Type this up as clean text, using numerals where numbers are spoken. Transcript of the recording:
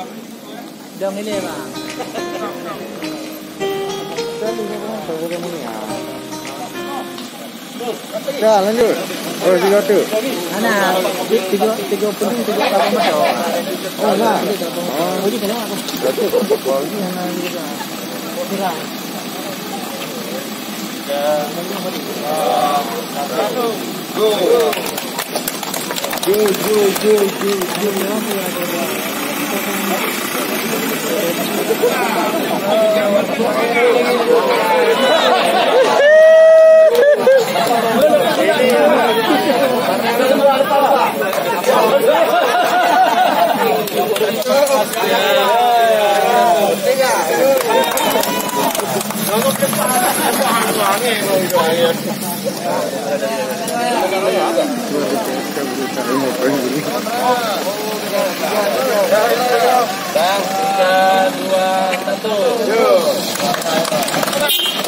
Dong ini bang. Ya lanjut. Oh tiga tu. Mana? Tiga pening tiga apa macam? Oh lah. Oh ini kenapa? Ini mana juga? Kira. Dan 3, 2, 1.